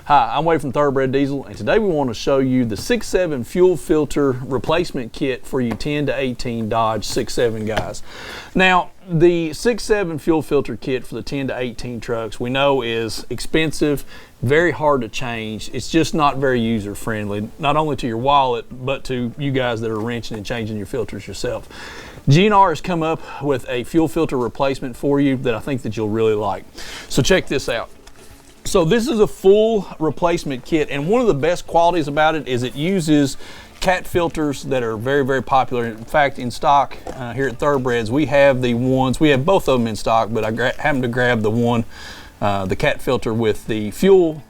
Hi, I'm Wade from Thoroughbred Diesel, and today we want to show you the 6.7 fuel filter replacement kit for you 10 to 18 Dodge 6.7 guys. Now, the 6.7 fuel filter kit for the 10 to 18 trucks we know is expensive, very hard to change. It's just not very user friendly, not only to your wallet, but to you guys that are wrenching and changing your filters yourself. G&R has come up with a fuel filter replacement for you that I think that you'll really like. So check this out. So this is a full replacement kit, and one of the best qualities about it is it uses cat filters that are very, very popular. In fact, in stock here at Thoroughbreds, we have both of them in stock, but I happened to grab the one, the cat filter with the fuel,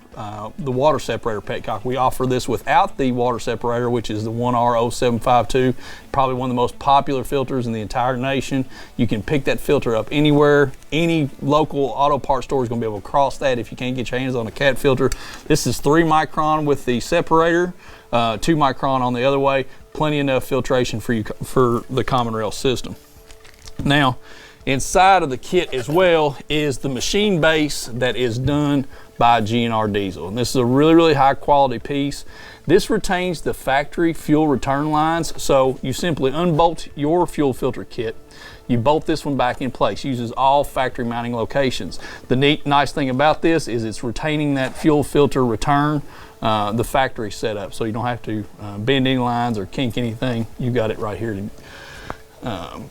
the water separator petcock. We offer this without the water separator, which is the 1R0752, probably one of the most popular filters in the entire nation. You can pick that filter up anywhere. Any local auto parts store is going to be able to cross that if you can't get your hands on a cat filter. This is 3 micron with the separator, 2 micron on the other way. Plenty enough filtration for you for the common rail system. Now, inside of the kit as well is the machine base that is done by G&R Diesel. And this is a really, really high quality piece. This retains the factory fuel return lines. So you simply unbolt your fuel filter kit. You bolt this one back in place. Uses all factory mounting locations. The nice thing about this is it's retaining that fuel filter return, the factory setup. So you don't have to bend any lines or kink anything. You got it right here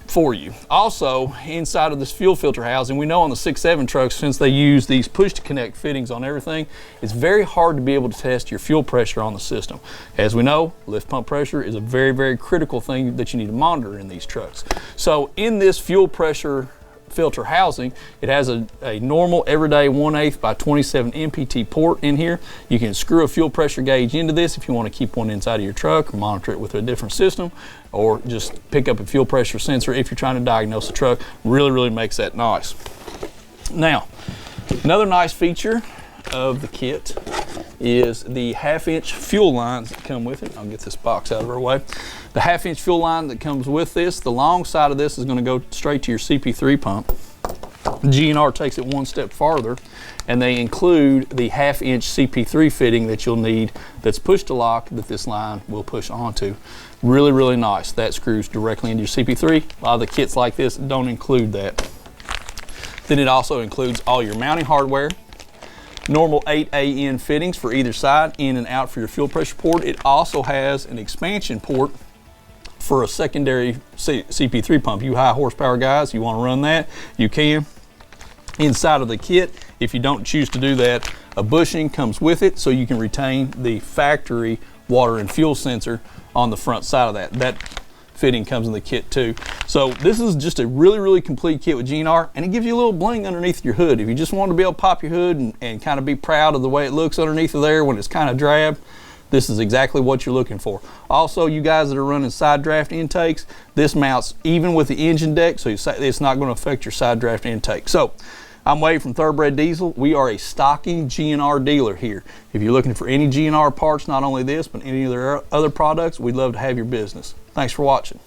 for you. Also, inside of this fuel filter housing, we know on the 6.7 trucks, since they use these push to connect fittings on everything, it's very hard to be able to test your fuel pressure on the system. As we know, lift pump pressure is a very, very critical thing that you need to monitor in these trucks. So in this fuel pressure filter housing, it has a normal everyday 1/8 by 27 MPT port in here. You can screw a fuel pressure gauge into this if you want to keep one inside of your truck or monitor it with a different system, or just pick up a fuel pressure sensor if you're trying to diagnose the truck. Really, really makes that nice. Now, another nice feature of the kit is the 1/2-inch fuel lines that come with it. I'll get this box out of our way. The 1/2-inch fuel line that comes with this, the long side of this is going to go straight to your CP3 pump. G&R takes it one step farther, and they include the 1/2-inch CP3 fitting that you'll need that's push to lock that this line will push onto. Really, really nice. That screws directly into your CP3. A lot of the kits like this don't include that. Then it also includes all your mounting hardware, normal 8AN fittings for either side, in and out for your fuel pressure port. It also has an expansion port for a secondary CP3 pump. You high horsepower guys, you want to run that, you can. Inside of the kit, if you don't choose to do that, a bushing comes with it so you can retain the factory water and fuel sensor on the front side of that. That fitting comes in the kit too. So this is just a really, really complete kit with G&R, and it gives you a little bling underneath your hood. If you just want to be able to pop your hood and kind of be proud of the way it looks underneath of there when it's kind of drab, this is exactly what you're looking for. Also, you guys that are running side draft intakes, this mounts even with the engine deck, so it's not going to affect your side draft intake. So I'm Wade from Thoroughbred Diesel. We are a stocking G&R dealer here. If you're looking for any G&R parts, not only this, but any of their other products, we'd love to have your business. Thanks for watching.